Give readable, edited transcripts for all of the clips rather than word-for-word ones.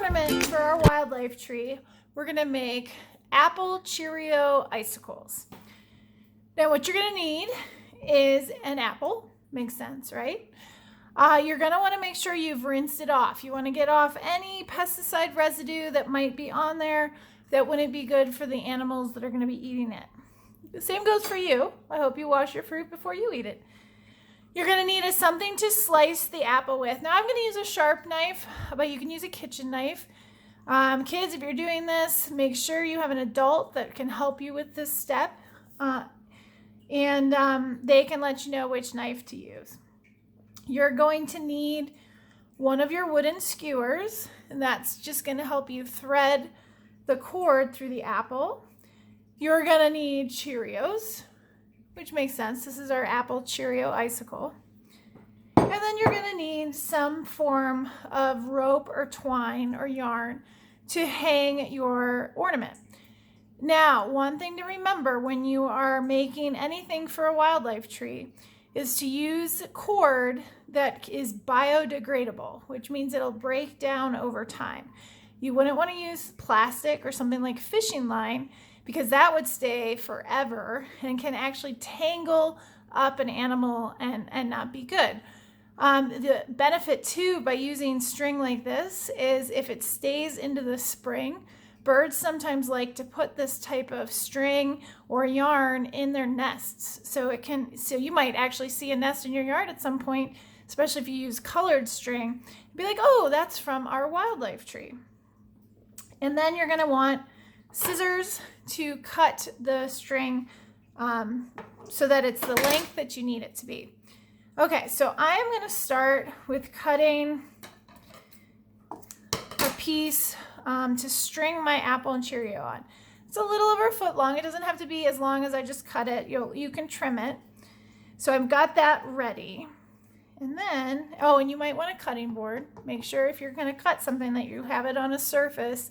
ornament for our wildlife tree, we're going to make apple Cheerio icicles. Now what you're going to need is an apple. Makes sense, right? You're going to want to make sure you've rinsed it off. You want to get off any pesticide residue that might be on there that wouldn't be good for the animals that are going to be eating it. The same goes for you. I hope you wash your fruit before you eat it. You're going to need something to slice the apple with. Now I'm going to use a sharp knife, but you can use a kitchen knife. Kids, if you're doing this, make sure you have an adult that can help you with this step. And they can let you know which knife to use. You're going to need one of your wooden skewers, and that's just going to help you thread the cord through the apple. You're going to need Cheerios, which makes sense. This is our apple Cheerio icicle. And then you're going to need some form of rope or twine or yarn to hang your ornament. Now, one thing to remember when you are making anything for a wildlife tree is to use cord that is biodegradable, which means it'll break down over time. You wouldn't want to use plastic or something like fishing line because that would stay forever and can actually tangle up an animal and not be good. The benefit too by using string like this is if it stays into the spring, birds sometimes like to put this type of string or yarn in their nests. So you might actually see a nest in your yard at some point, especially if you use colored string, be like, oh, that's from our wildlife tree. And then you're gonna want scissors to cut the string so that it's the length that you need it to be. Okay, so I am gonna start with cutting a piece to string my apple and Cheerio on. It's a little over a foot long. It doesn't have to be as long as I just cut it. You can trim it. So I've got that ready. And then, and you might want a cutting board. Make sure if you're going to cut something that you have it on a surface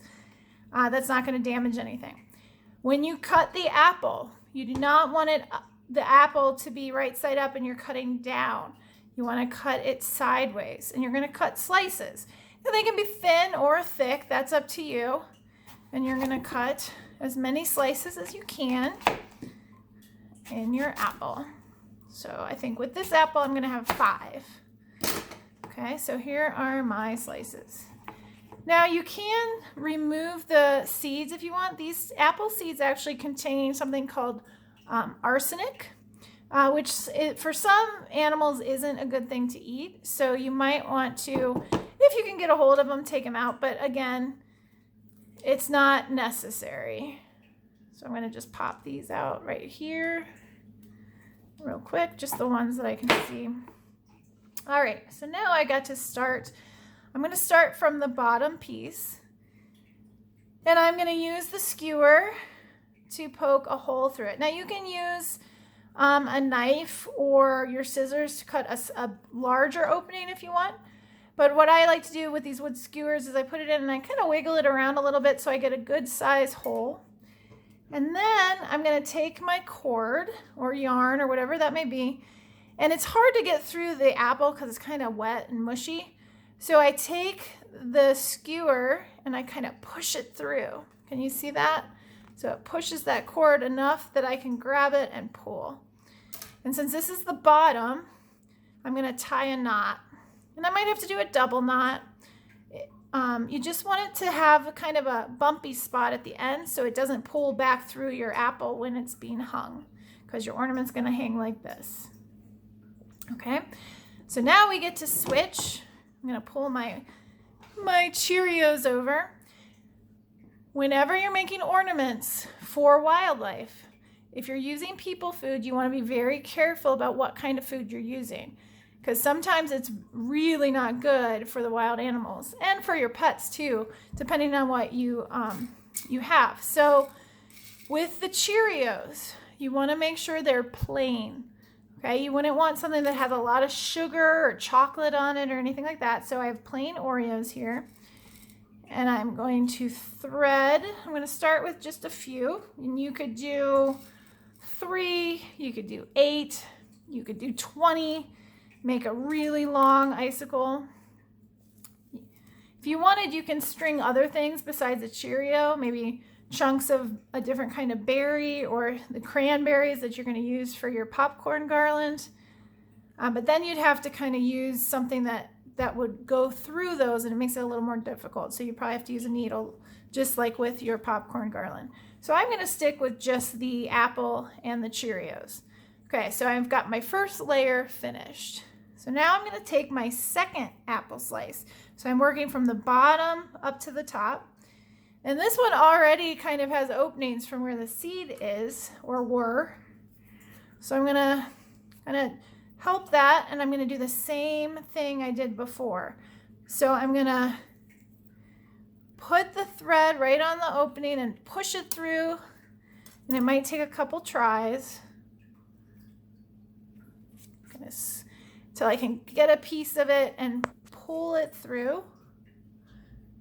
that's not going to damage anything. When you cut the apple, you do not want the apple to be right side up and you're cutting down. You want to cut it sideways, and you're going to cut slices. Now, they can be thin or thick, that's up to you. And you're going to cut as many slices as you can in your apple. So I think with this apple, I'm going to have 5. Okay, so here are my slices. Now you can remove the seeds if you want. These apple seeds actually contain something called arsenic, which for some animals isn't a good thing to eat. So you might want to, if you can get a hold of them, take them out. But again, it's not necessary. So I'm going to just pop these out right here real quick, just the ones that I can see. All right, so now I got to start. I'm going to start from the bottom piece, and I'm going to use the skewer to poke a hole through it. Now you can use a knife or your scissors to cut a larger opening if you want. But what I like to do with these wood skewers is I put it in and I kind of wiggle it around a little bit so I get a good size hole. And then I'm going to take my cord or yarn or whatever that may be. And it's hard to get through the apple because it's kind of wet and mushy. So I take the skewer and I kind of push it through. Can you see that? So it pushes that cord enough that I can grab it and pull. And since this is the bottom, I'm going to tie a knot. And I might have to do a double knot. You just want it to have kind of a bumpy spot at the end so it doesn't pull back through your apple when it's being hung, because your ornament's going to hang like this. Okay, so now we get to switch. I'm going to pull my Cheerios over. Whenever you're making ornaments for wildlife, if you're using people food, you want to be very careful about what kind of food you're using, because sometimes it's really not good for the wild animals and for your pets too, depending on what you have. So with the Cheerios, you want to make sure they're plain. Okay, you wouldn't want something that has a lot of sugar or chocolate on it or anything like that. So I have plain Oreos here, and I'm going to thread. I'm going to start with just a few, and you could do 3, you could do 8, you could do 20. Make a really long icicle. If If you wanted, you can string other things besides a Cheerio, maybe chunks of a different kind of berry or the cranberries that you're going to use for your popcorn garland. But then you'd have to kind of use something that would go through those, and it makes it a little more difficult. So you probably have to use a needle, just like with your popcorn garland. So I'm going to stick with just the apple and the Cheerios. Okay, so I've got my first layer finished. So now I'm going to take my second apple slice. So I'm working from the bottom up to the top. And this one already kind of has openings from where the seed is, or were. So I'm going to kind of help that, and I'm going to do the same thing I did before. So I'm going to put the thread right on the opening and push it through, and it might take a couple tries until I can get a piece of it and pull it through.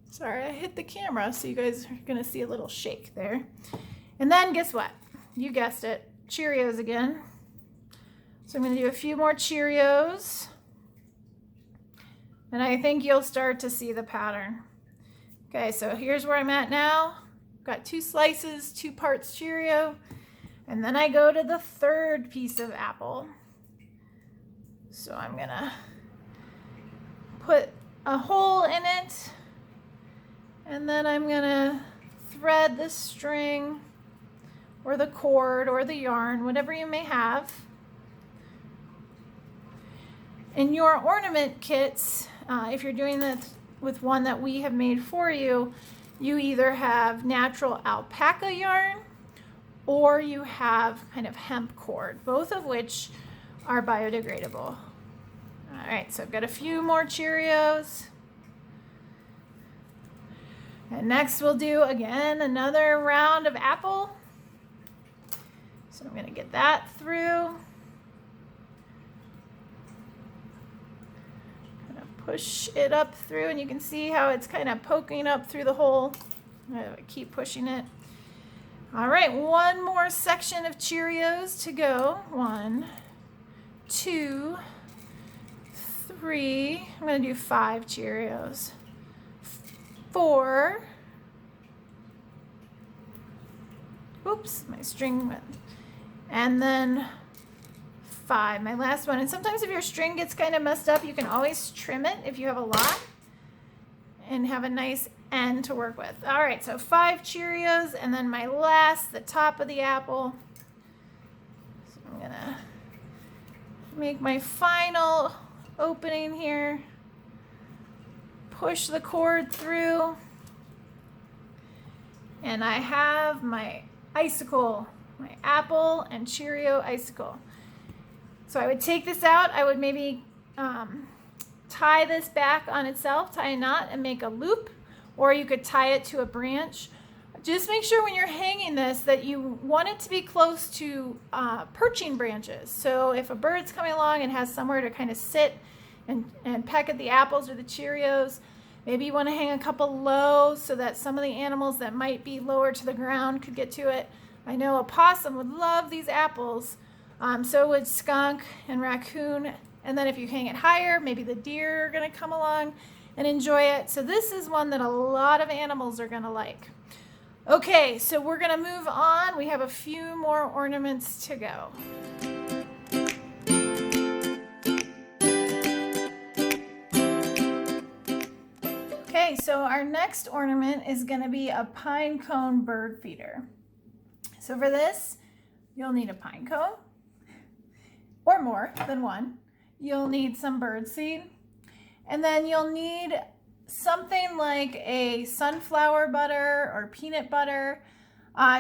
Sorry, I hit the camera, so you guys are going to see a little shake there. And then guess what? You guessed it, Cheerios again. So I'm going to do a few more Cheerios, and I think you'll start to see the pattern. Okay, so here's where I'm at now. Got 2 slices, 2 parts Cheerio, and then I go to the third piece of apple. So I'm going to put a hole in it, and then I'm going to thread the string or the cord or the yarn, whatever you may have. In your ornament kits, if you're doing this with one that we have made for you, you either have natural alpaca yarn or you have kind of hemp cord, both of which are biodegradable. All right, so I've got a few more Cheerios. And next we'll do, again, another round of apple. So I'm going to get that through. Push it up through, and you can see how it's kind of poking up through the hole. I keep pushing it. All right, one more section of Cheerios to go. 1, 2, 3. I'm going to do 5 Cheerios. 4. Oops, my string went. And then 5, my last one. And sometimes if your string gets kind of messed up, you can always trim it if you have a lot and have a nice end to work with. All right, so 5 Cheerios, and then my last, the top of the apple. So I'm gonna make my final opening here, push the cord through, and I have my icicle, my apple and Cheerio icicle. So I would take this out, I would maybe tie this back on itself, tie a knot and make a loop, or you could tie it to a branch. Just make sure when you're hanging this that you want it to be close to perching branches. So if a bird's coming along and has somewhere to kind of sit and peck at the apples or the Cheerios, maybe you want to hang a couple low so that some of the animals that might be lower to the ground could get to it. I know a possum would love these apples. So would skunk and raccoon. And then if you hang it higher, maybe the deer are going to come along and enjoy it. So this is one that a lot of animals are going to like. Okay, so we're going to move on. We have a few more ornaments to go. Okay, so our next ornament is going to be a pinecone bird feeder. So for this, you'll need a pine cone, or more than one. You'll need some bird seed, and then you'll need something like a sunflower butter or peanut butter.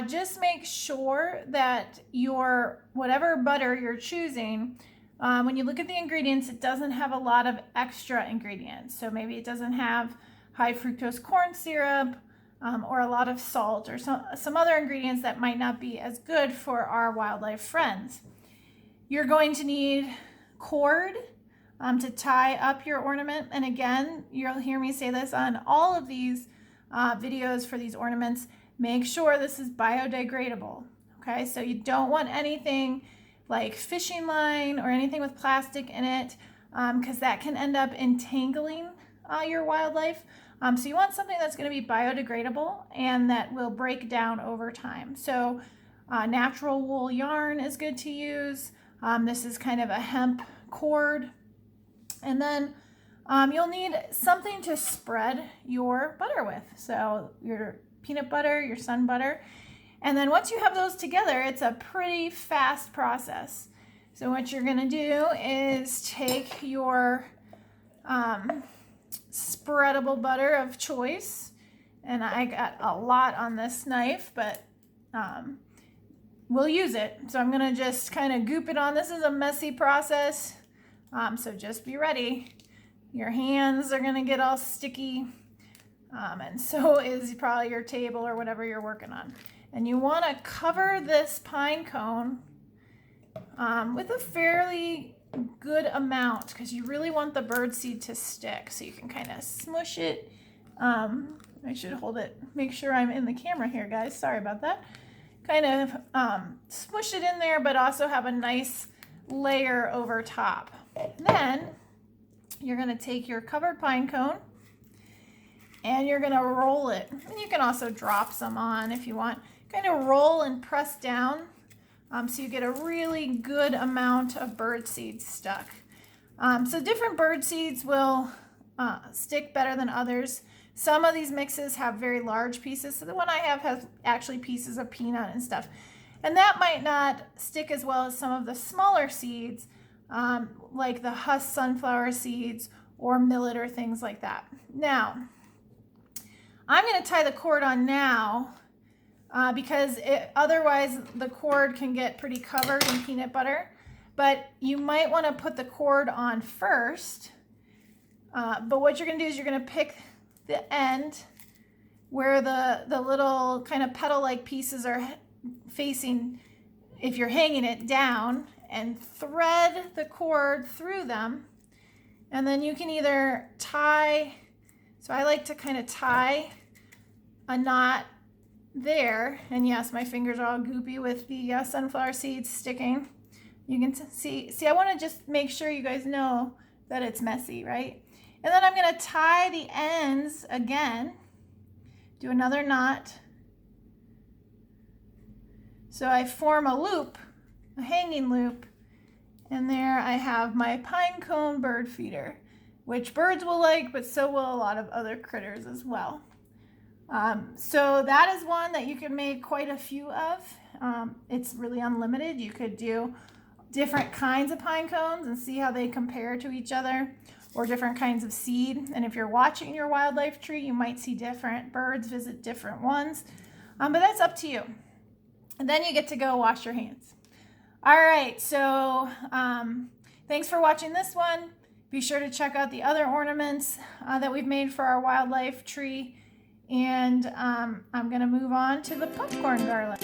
Just make sure that your whatever butter you're choosing, when you look at the ingredients, it doesn't have a lot of extra ingredients. So maybe it doesn't have high fructose corn syrup, or a lot of salt, or some other ingredients that might not be as good for our wildlife friends. You're going to need cord to tie up your ornament. And again, you'll hear me say this on all of these videos for these ornaments. Make sure this is biodegradable. Okay, so you don't want anything like fishing line or anything with plastic in it, because that can end up entangling your wildlife. So you want something that's going to be biodegradable and that will break down over time. So natural wool yarn is good to use. This is kind of a hemp cord. And then you'll need something to spread your butter with. So your peanut butter, your sun butter. And then once you have those together, it's a pretty fast process. So what you're going to do is take your spreadable butter of choice, and I got a lot on this knife, but we'll use it. So I'm going to just kind of goop it on. This is a messy process, so just be ready. Your hands are going to get all sticky, and so is probably your table or whatever you're working on. And you want to cover this pine cone with a fairly good amount, because you really want the bird seed to stick. So you can kind of smush it. I should hold it, make sure I'm in the camera here, guys. Sorry about that. Kind of smush it in there, but also have a nice layer over top. Then you're going to take your covered pine cone and you're going to roll it. And you can also drop some on if you want. Kind of roll and press down. So you get a really good amount of bird seeds stuck. So different bird seeds will stick better than others. Some of these mixes have very large pieces. So the one I have has actually pieces of peanut and stuff. And that might not stick as well as some of the smaller seeds, like the husk sunflower seeds or millet or things like that. Now, I'm going to tie the cord on now. Because otherwise the cord can get pretty covered in peanut butter. But you might want to put the cord on first. But what you're going to do is you're going to pick the end where the little kind of petal-like pieces are facing if you're hanging it down, and thread the cord through them. And then you can either tie, so I like to kind of tie a knot there, and yes, my fingers are all goopy with the sunflower seeds sticking. You can see I want to just make sure you guys know that it's messy, right? And then I'm going to tie the ends again, do another knot. So I form a loop, a hanging loop, and there I have my Pinecone Birdfeeder, which birds will like, but so will a lot of other critters as well. So that is one that you can make quite a few of. It's really unlimited. You could do different kinds of pine cones and see how they compare to each other, or different kinds of seed. And if you're watching your wildlife tree, you might see different birds visit different ones, but that's up to you. And then you get to go wash your hands. All right, so thanks for watching this one. Be sure to check out the other ornaments that we've made for our wildlife tree. And I'm going to move on to the popcorn garland.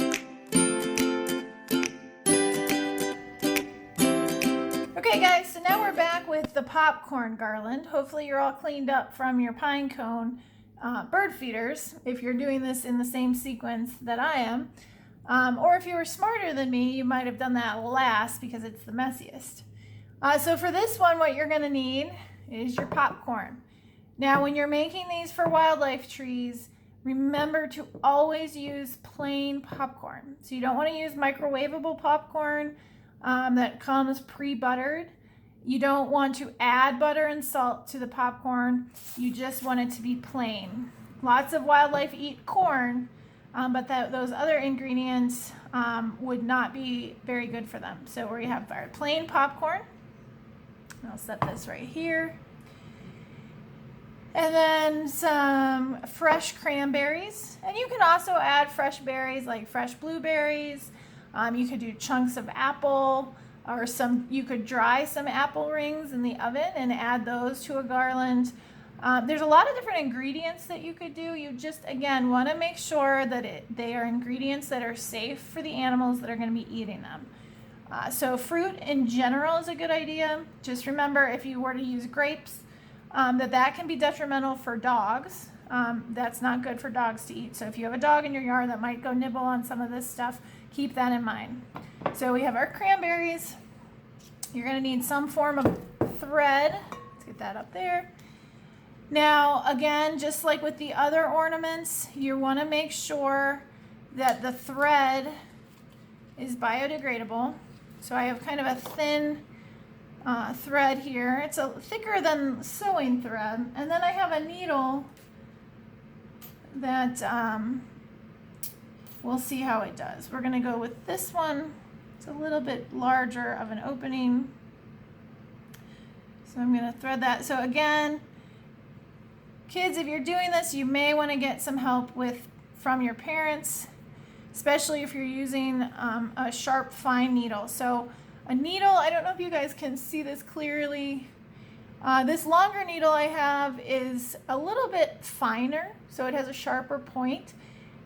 Okay guys, so now we're back with the popcorn garland. Hopefully you're all cleaned up from your Pinecone bird feeders, if you're doing this in the same sequence that I am. Or if you were smarter than me, you might have done that last because it's the messiest. So for this one, what you're going to need is your popcorn. Now, when you're making these for wildlife trees, remember to always use plain popcorn. So you don't want to use microwavable popcorn that comes pre-buttered. You don't want to add butter and salt to the popcorn. You just want it to be plain. Lots of wildlife eat corn, but those other ingredients would not be very good for them. So we have our plain popcorn. I'll set this right here. And then some fresh cranberries. And you can also add fresh berries like fresh blueberries. You could do chunks of apple, or you could dry some apple rings in the oven and add those to a garland. There's a lot of different ingredients that you could do. You just, again, want to make sure that they are ingredients that are safe for the animals that are going to be eating them. So fruit in general is a good idea. Just remember, if you were to use grapes, that can be detrimental for dogs. That's not good for dogs to eat. So if you have a dog in your yard that might go nibble on some of this stuff, keep that in mind. So we have our cranberries. You're going to need some form of thread. Let's get that up there. Now, again, just like with the other ornaments, you want to make sure that the thread is biodegradable. So I have kind of a thin thread here. It's thicker than sewing thread. And then I have a needle that we'll see how it does. We're going to go with this one. It's a little bit larger of an opening. So I'm going to thread that. So again, kids, if you're doing this, you may want to get some help from your parents, especially if you're using a sharp, fine needle. So a needle, I don't know if you guys can see this clearly. This longer needle I have is a little bit finer, so it has a sharper point,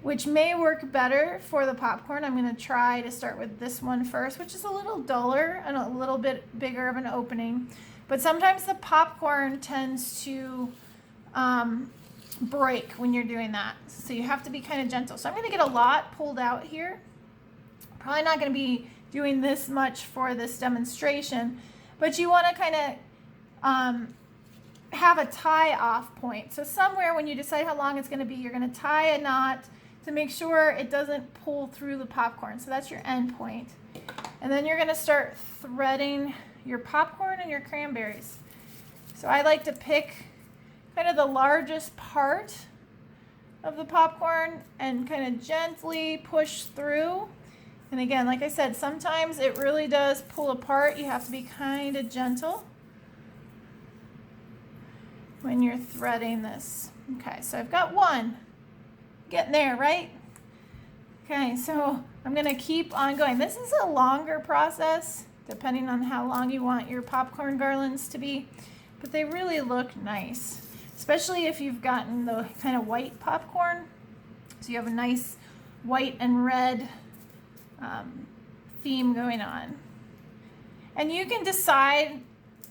which may work better for the popcorn. I'm going to try to start with this one first, which is a little duller and a little bit bigger of an opening. But sometimes the popcorn tends to break when you're doing that. So you have to be kind of gentle. So I'm going to get a lot pulled out here. Probably not going to be doing this much for this demonstration, but you want to kind of have a tie off point. So somewhere when you decide how long it's going to be, you're going to tie a knot to make sure it doesn't pull through the popcorn. So that's your end point. And then you're going to start threading your popcorn and your cranberries. So I like to pick kind of the largest part of the popcorn and kind of gently push through. And again, like I said, sometimes it really does pull apart. You have to be kind of gentle when you're threading this. Okay, so I've got one. Getting there, right? Okay, so I'm going to keep on going. This is a longer process, depending on how long you want your popcorn garlands to be, but they really look nice, especially if you've gotten the kind of white popcorn. So you have a nice white and red theme going on. And you can decide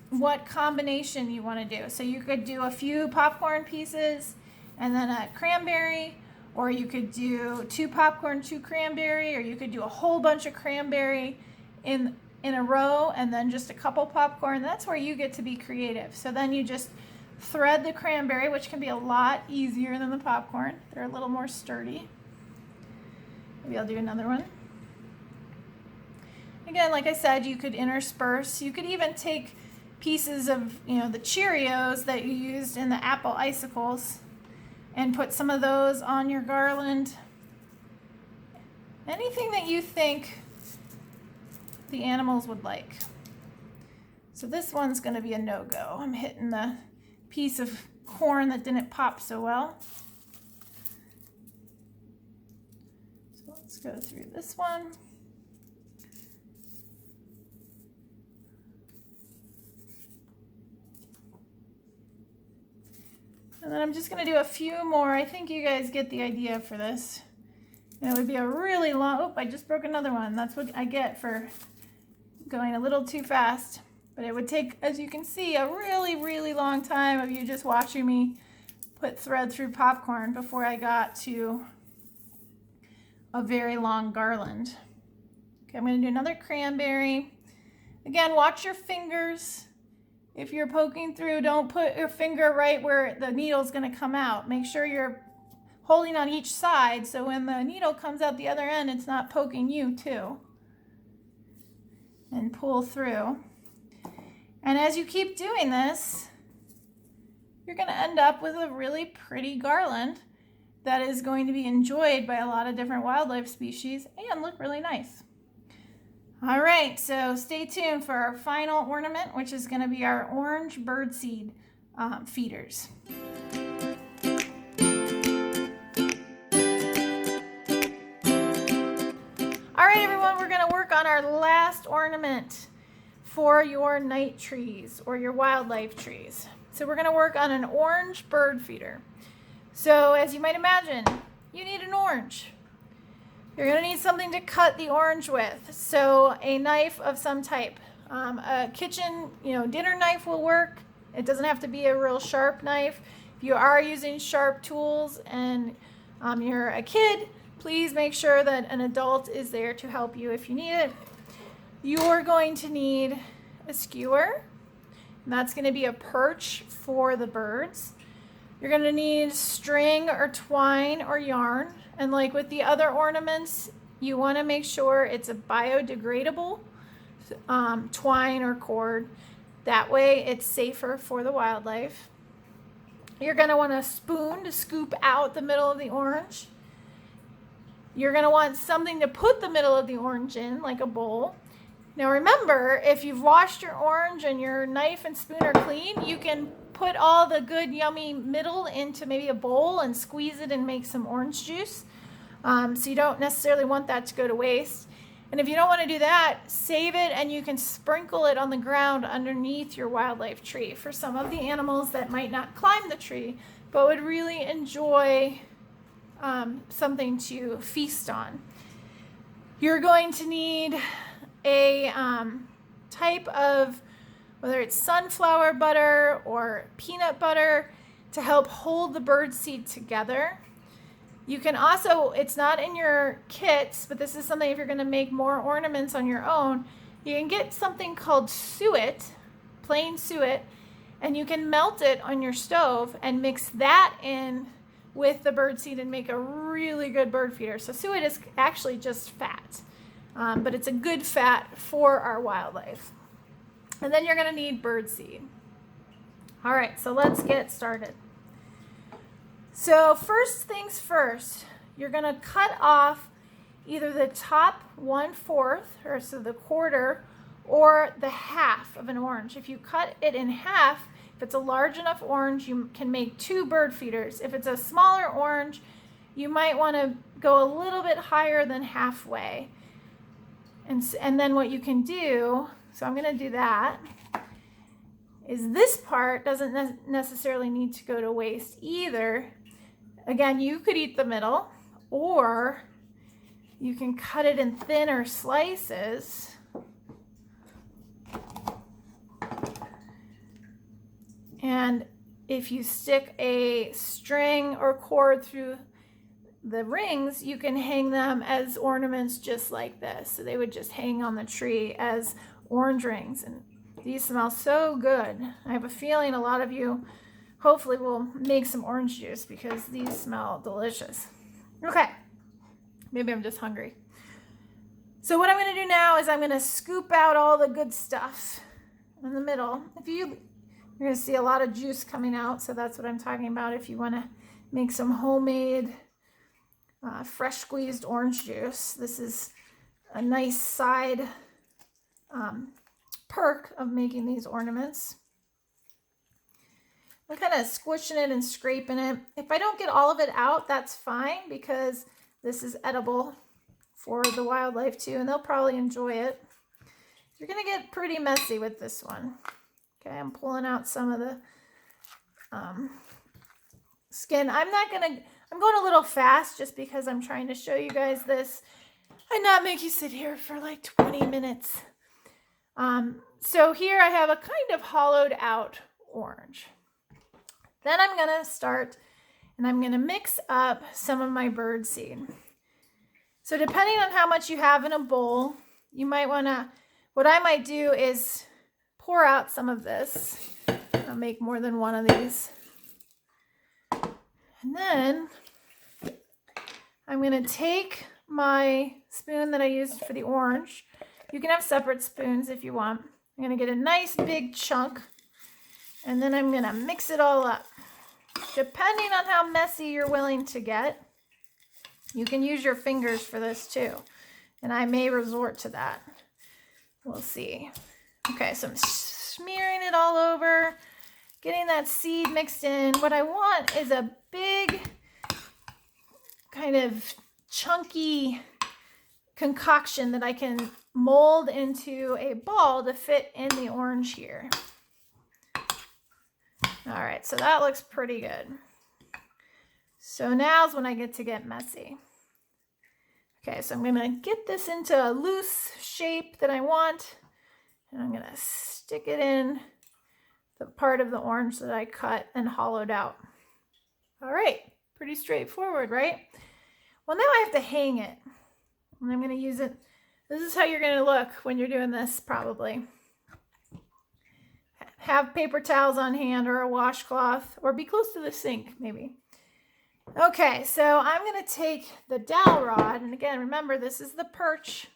what combination you want to do. So you could do a few popcorn pieces and then a cranberry, or you could do 2 popcorn, 2 cranberry, or you could do a whole bunch of cranberry in a row and then just a couple popcorn. That's where you get to be creative. So then you just thread the cranberry, which can be a lot easier than the popcorn. They're a little more sturdy. Maybe I'll do another one. Again, like I said, you could intersperse. You could even take pieces of, the Cheerios that you used in the apple icicles and put some of those on your garland. Anything that you think the animals would like. So this one's going to be a no-go. I'm hitting the piece of corn that didn't pop so well. So let's go through this one. And then I'm just going to do a few more. I think you guys get the idea for this. And it would be a really long, oh, I just broke another one. That's what I get for going a little too fast. But it would take, as you can see, a really, really long time of you just watching me put thread through popcorn before I got to a very long garland. Okay, I'm going to do another cranberry. Again, watch your fingers. If you're poking through, don't put your finger right where the needle's going to come out. Make sure you're holding on each side so when the needle comes out the other end, it's not poking you too. And pull through. And as you keep doing this, you're going to end up with a really pretty garland that is going to be enjoyed by a lot of different wildlife species and look really nice. All right, so stay tuned for our final ornament, which is going to be our orange birdseed feeders. All right, everyone, we're going to work on our last ornament for your night trees or your wildlife trees. So we're going to work on an orange bird feeder. So as you might imagine, you need an orange. You're going to need something to cut the orange with. So a knife of some type. A kitchen, dinner knife will work. It doesn't have to be a real sharp knife. If you are using sharp tools and you're a kid, please make sure that an adult is there to help you if you need it. You're going to need a skewer. And that's going to be a perch for the birds. You're going to need string or twine or yarn. And like with the other ornaments, you want to make sure it's a biodegradable twine or cord. That way it's safer for the wildlife. You're going to want a spoon to scoop out the middle of the orange. You're going to want something to put the middle of the orange in, like a bowl. Now remember, if you've washed your orange and your knife and spoon are clean, you can put all the good yummy middle into maybe a bowl and squeeze it and make some orange juice. So you don't necessarily want that to go to waste. And if you don't want to do that, save it and you can sprinkle it on the ground underneath your wildlife tree for some of the animals that might not climb the tree, but would really enjoy something to feast on. You're going to need a type of, whether it's sunflower butter or peanut butter, to help hold the bird seed together. You can also, it's not in your kits, but this is something if you're going to make more ornaments on your own, you can get something called suet, plain suet, and you can melt it on your stove and mix that in with the bird seed and make a really good bird feeder. So suet is actually just fat, but it's a good fat for our wildlife. And then you're going to need bird seed. All right, so let's get started. So first things first, you're going to cut off either the top 1/4, or so the quarter, or the half of an orange. If you cut it in half, if it's a large enough orange, you can make 2 bird feeders. If it's a smaller orange, you might want to go a little bit higher than halfway. And then what you can do, so I'm going to do that, is this part doesn't necessarily need to go to waste either. Again, you could eat the middle, or you can cut it in thinner slices. And if you stick a string or cord through the rings, you can hang them as ornaments just like this. So they would just hang on the tree as orange rings. And these smell so good. I have a feeling a lot of you hopefully will make some orange juice because these smell delicious. Okay, maybe I'm just hungry. So what I'm going to do now is I'm going to scoop out all the good stuff in the middle. You're going to see a lot of juice coming out, so that's what I'm talking about if you want to make some homemade fresh squeezed orange juice. This is a nice side perk of making these ornaments. I'm kind of squishing it and scraping it. If I don't get all of it out, that's fine, because this is edible for the wildlife too, and they'll probably enjoy it. You're going to get pretty messy with this one. Okay, I'm pulling out some of the skin. I'm going a little fast just because I'm trying to show you guys this and not make you sit here for like 20 minutes. So here I have a kind of hollowed out orange. Then I'm going to start and I'm going to mix up some of my bird seed. So depending on how much you have in a bowl, you might want to, what I might do is pour out some of this. I'll make more than one of these. And then I'm going to take my spoon that I used for the orange. You can have separate spoons if you want. I'm going to get a nice big chunk, and then I'm going to mix it all up. Depending on how messy you're willing to get, you can use your fingers for this too. And I may resort to that. We'll see. Okay, so I'm smearing it all over, getting that seed mixed in. What I want is a big, kind of chunky concoction that I can mold into a ball to fit in the orange here. All right, so that looks pretty good. So now's when I get to get messy. Okay, so I'm going to get this into a loose shape that I want, and I'm going to stick it in the part of the orange that I cut and hollowed out. All right, pretty straightforward, right? Well, now I have to hang it, and I'm going to use it. This is how you're going to look when you're doing this, probably. have paper towels on hand or a washcloth, or be close to the sink maybe. Okay, so I'm going to take the dowel rod, and again, remember this is the perch.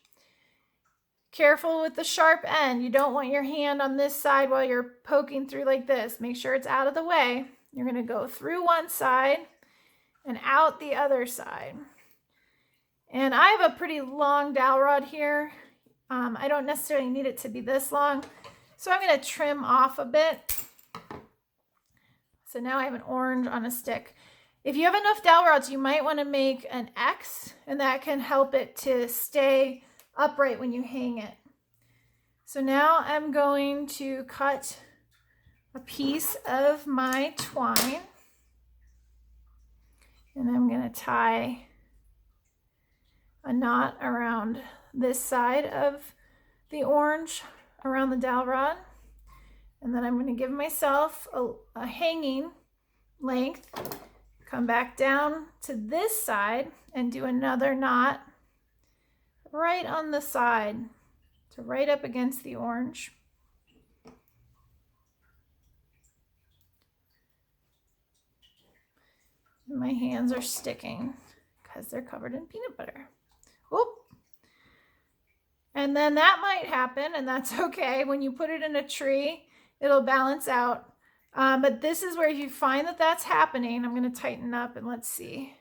Careful with the sharp end. You don't want your hand on this side while you're poking through like this. Make sure it's out of the way. You're going to go through one side and out the other side. And I have a pretty long dowel rod here. I don't necessarily need it to be this long, so I'm going to trim off a bit. So now I have an orange on a stick. If you have enough dowel rods, you might want to make an X, and that can help it to stay upright when you hang it. So now I'm going to cut a piece of my twine, and I'm going to tie a knot around this side of the orange around the dowel rod, and then I'm going to give myself a hanging length, come back down to this side and do another knot right on the side, so right up against the orange. My hands are sticking because they're covered in peanut butter. Whoop. And then that might happen, and that's okay. When you put it in a tree, it'll balance out. But this is where if you find that that's happening, I'm going to tighten up and let's see.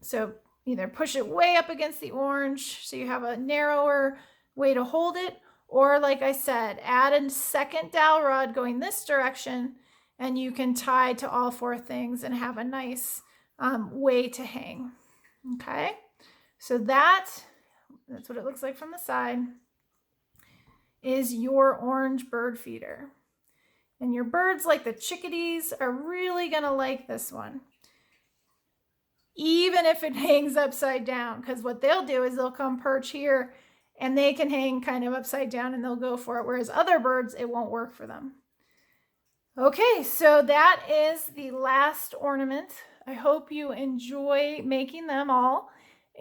So either push it way up against the orange so you have a narrower way to hold it, or like I said, add a second dowel rod going this direction, and you can tie to all four things and have a nice way to hang. Okay, so that's what it looks like from the side, is your orange bird feeder. And your birds, like the chickadees, are really going to like this one, even if it hangs upside down, because what they'll do is they'll come perch here and they can hang kind of upside down and they'll go for it, whereas other birds, it won't work for them. Okay, so that is the last ornament. I hope you enjoy making them all,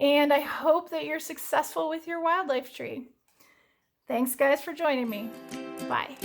and I hope that you're successful with your wildlife tree. Thanks, guys, for joining me. Bye.